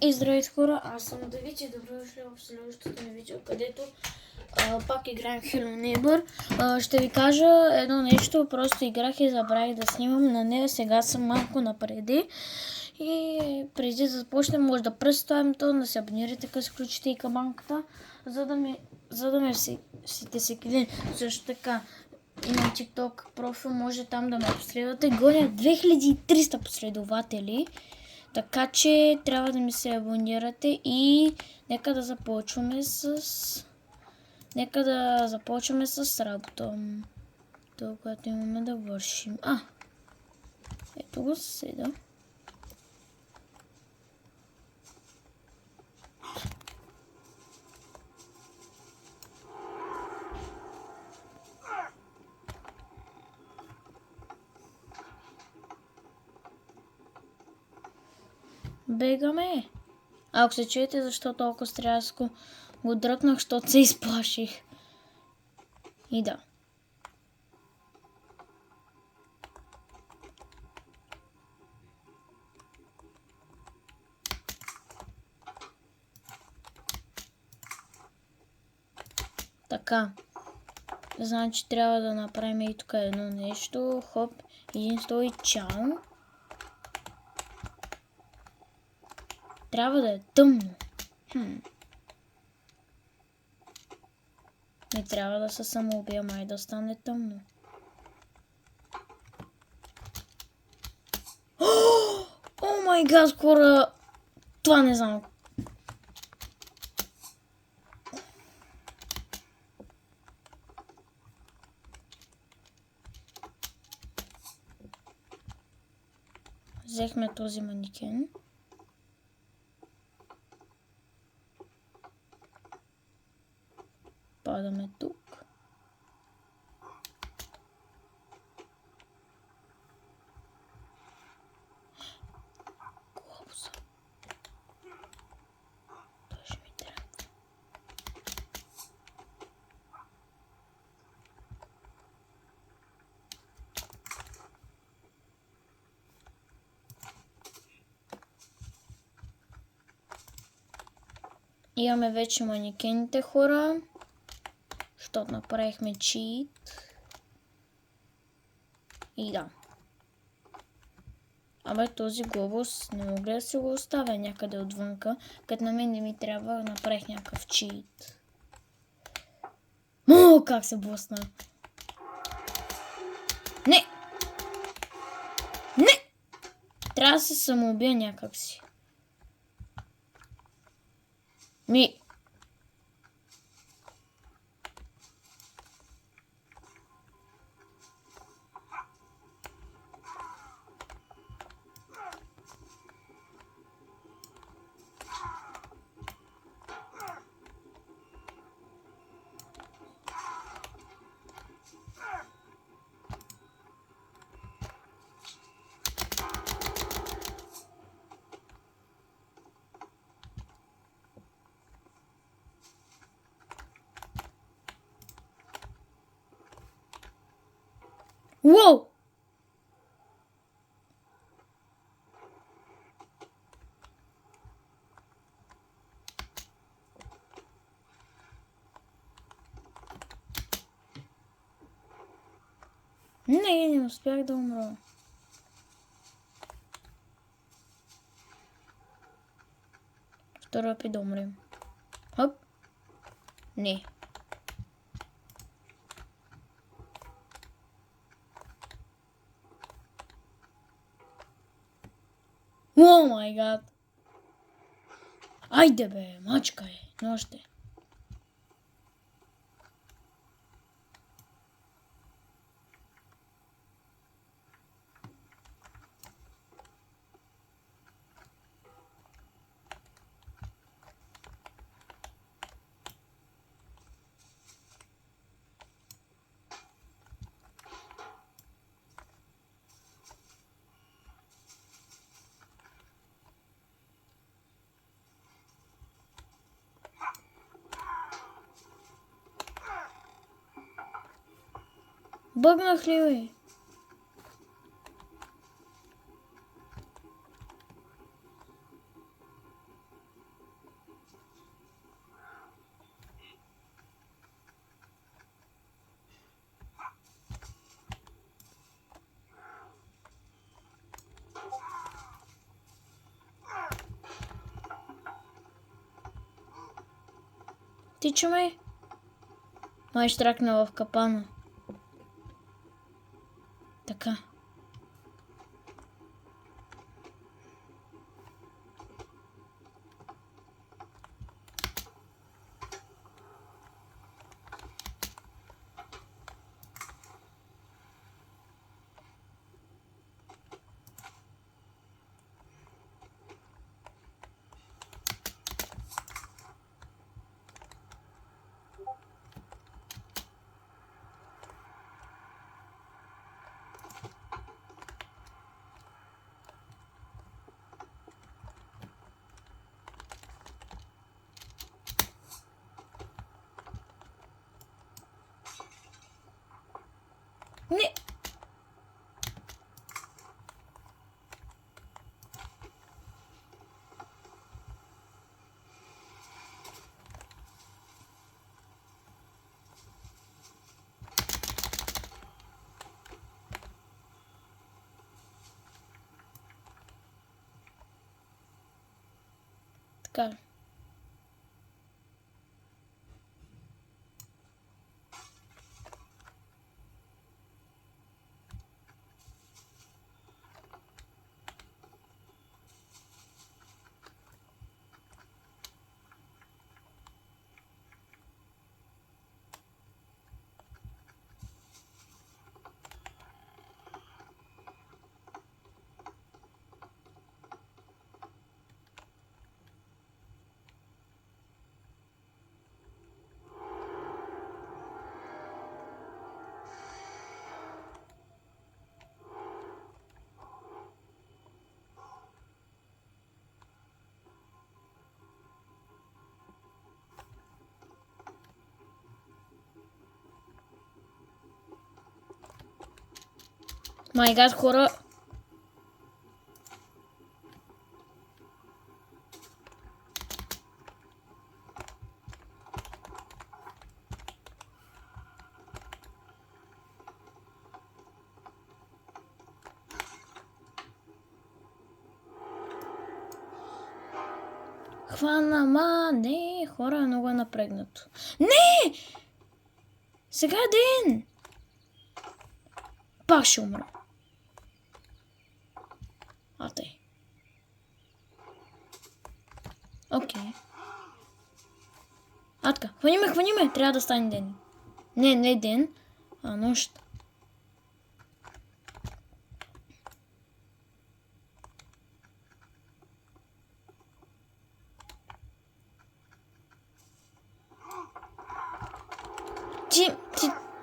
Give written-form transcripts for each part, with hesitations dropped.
И здравейте хора, аз съм Давид и добре дошли в следващото ми видео, където пак играем Hello Neighbor. Ще ви кажа едно нещо, просто играх и забравих да снимам на нея, сега съм малко напреди. И преди да започнем, може да представим то, да се абонирате, като включите и камбанката, за да ме всеки ден. Също така, имам TikTok профил, може там да ме последвате. Гоня 2300 последователи. Така че трябва да ми се абонирате и нека да започваме с работа. Това, което имаме да вършим. Ето го седа. Бегаме. Ако се чуете защо толкова стряско го дръпнах, защото се изплаших. И да. Така. Значи трябва да направим и тук едно нещо. Хоп. Един стой чао. Трябва да е тъмно. Не трябва да се самоубия, май да стане тъмно. О май гад, скоро! Това не знам. Взехме този манекен. Падаме тук. Глобуса. Той ще ми трябва. Имаме вече манекените, хора. Защото направихме чит. И да. Абе, този глобус не мога да си го оставя някъде отвънка. Като на мен не ми трябва, направих някакъв чит. О, как се блъсна. Не! Не! Трябва да се самоубия някакси. Уоу! Не успях да умра. Второ път да умрем. Хоп. Не. О май гад. Айде бе, мачкай. Но още. Бъгнах ли бе? Тича май. Май штракна в капана. Така. Не. Така. Май гад, хора. Хвана, не, хора, много е напрегнато. Не! Сега е ден! Пак ще умра. Тъй. Окей. Така, хвани ме, трябва да стане ден. Не ден, а нощ.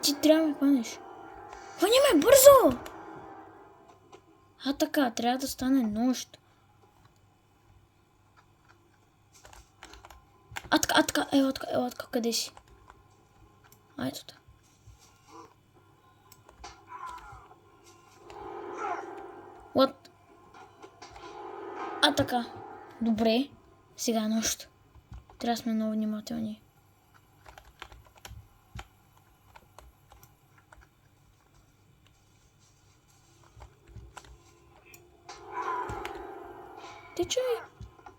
Ти трябва да ме хванеш. Хвани ме, бързо! Така, трябва да стане нощ. Така, ела така, къде си? Ето така. What? Така. Добре. Сега е нощ. Трябва да сме много внимателни.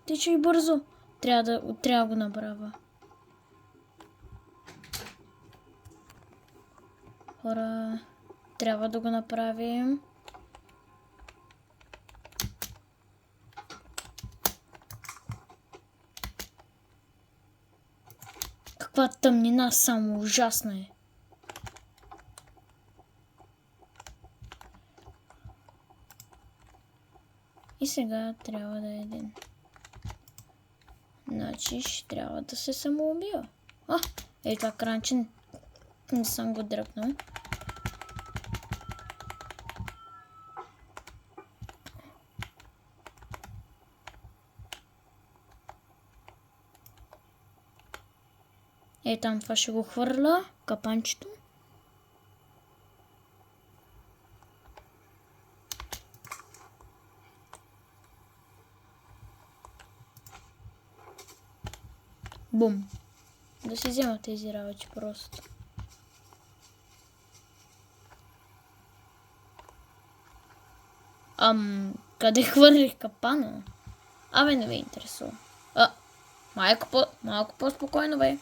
Тичай бързо. Трябва да го направя. Хора, трябва да го направим. Каква тъмнина, само ужасна е. И сега трябва да е ден. Значи ще трябва да се самоубия. Това кранче не съм го дръпнал. Там това ще го хвърля, капанчето. Бум. Да си взема тези работи просто. Къде хвърлих капана? Не ме интересува. Малко по-спокойно, бе.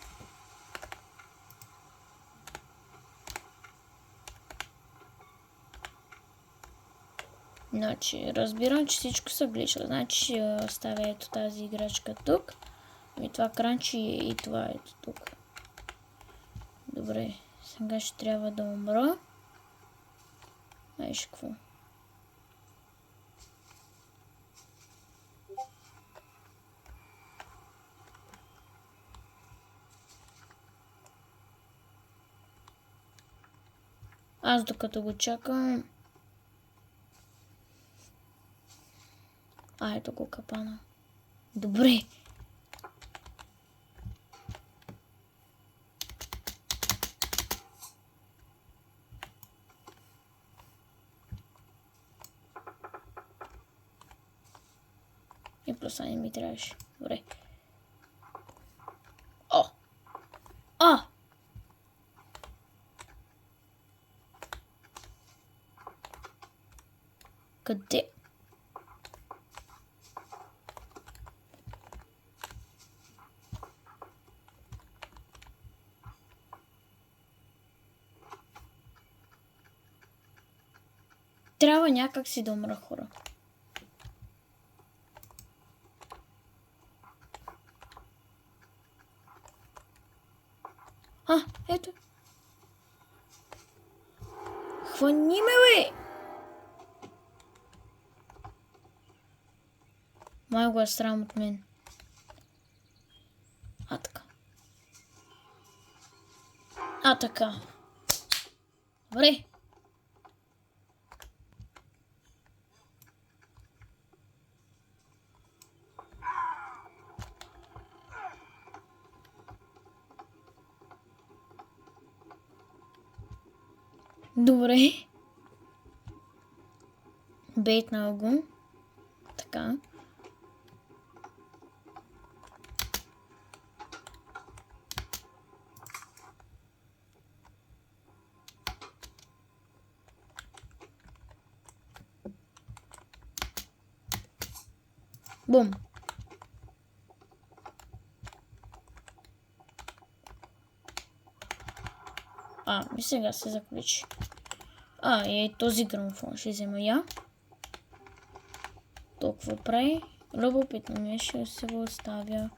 Значи, разбирам, че всичко са глича. Значи ще оставя ето тази играчка тук. И това кранчи и това ето тук. Добре, сега ще трябва да умра. Знаеш какво? Аз докато го чакам... ето го капана. Добре. И просто не ми трябваше. Добре. О! А! Къде? Трябва някак си да умра, хора. Ето. Хвани ме, бе! Май го е срам от мен. Така. Така. Добре. Добре. Бейтнал го. Така. Бум. И сега се заключи. И този грамофон ще взема я. Толкова прави. Любопитно ми ще се го оставя.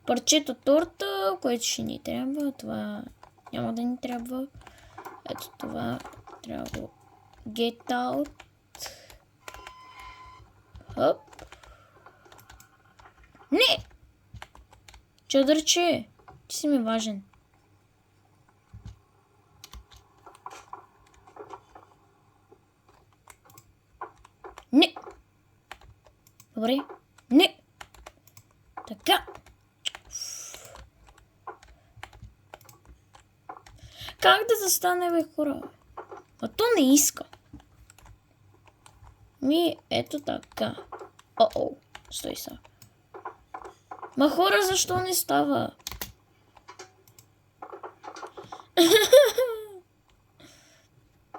Парчето торта, което ще ни трябва. Това няма да ни трябва. Ето това. Трябва да го get out. Хоп. Не! Чадърче! Ти си ми важен. Не! Добре. Не! Така. Как да застане, бе, хора? То не иска. Ето така. Стой са. Хора, защо не става?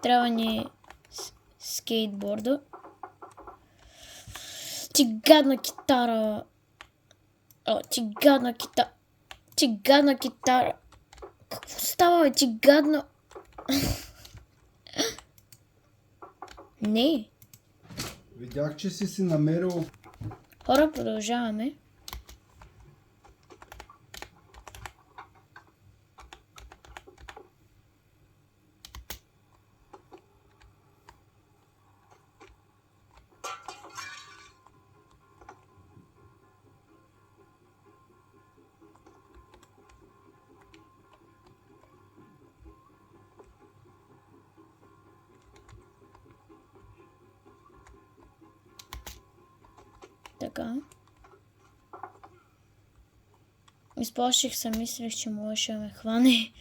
Трябва ни скейтборда. Ти гадна китара. Ти гадна китара. Какво става, бе? Ти гадна... Не. Видях, че си намерил... Хора, продължаваме. Така. Изплаших се, мислех, че можеше да ме хване.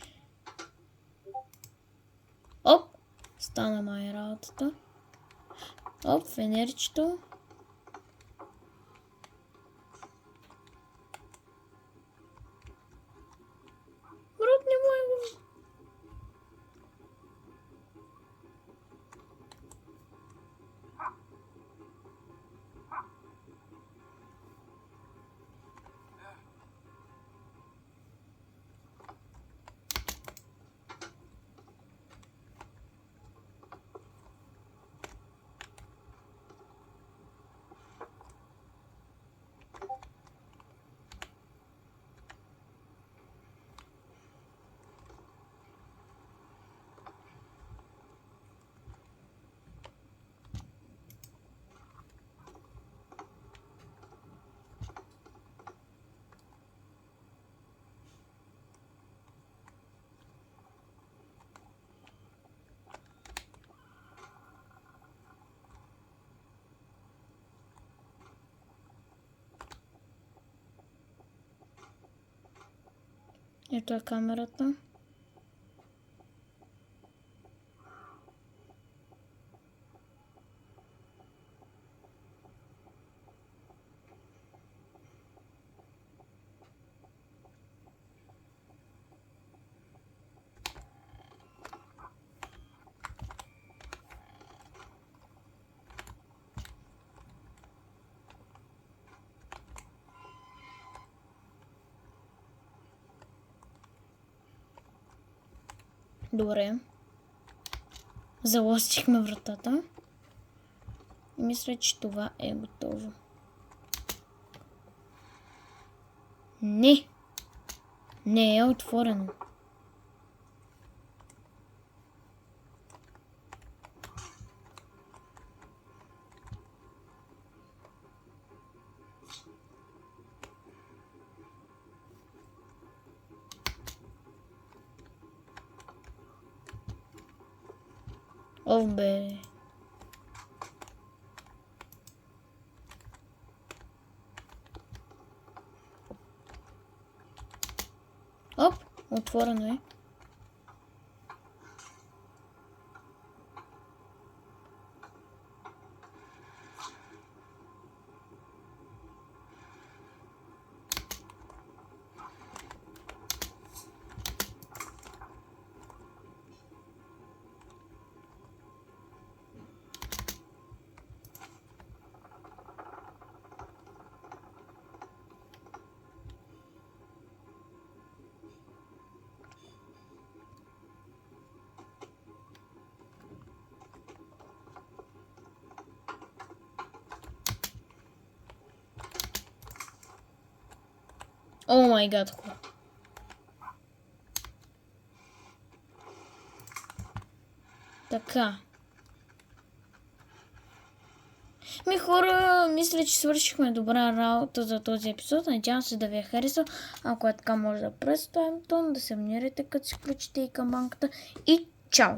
Стана май работата. Фенерчето. Брат, не мога. Ето е камерата. Добре. Залостихме вратата. Мисля, че това е готово. Не! Не е отворено. О, бе. Оп, отворено е. О май гад, хора. Така. Хора, мисля, че свършихме добра работа за този епизод. Надявам се да ви е харесал. Ако е така, може да представим тон, да се абонирате, като си включите и камбанката. И чао!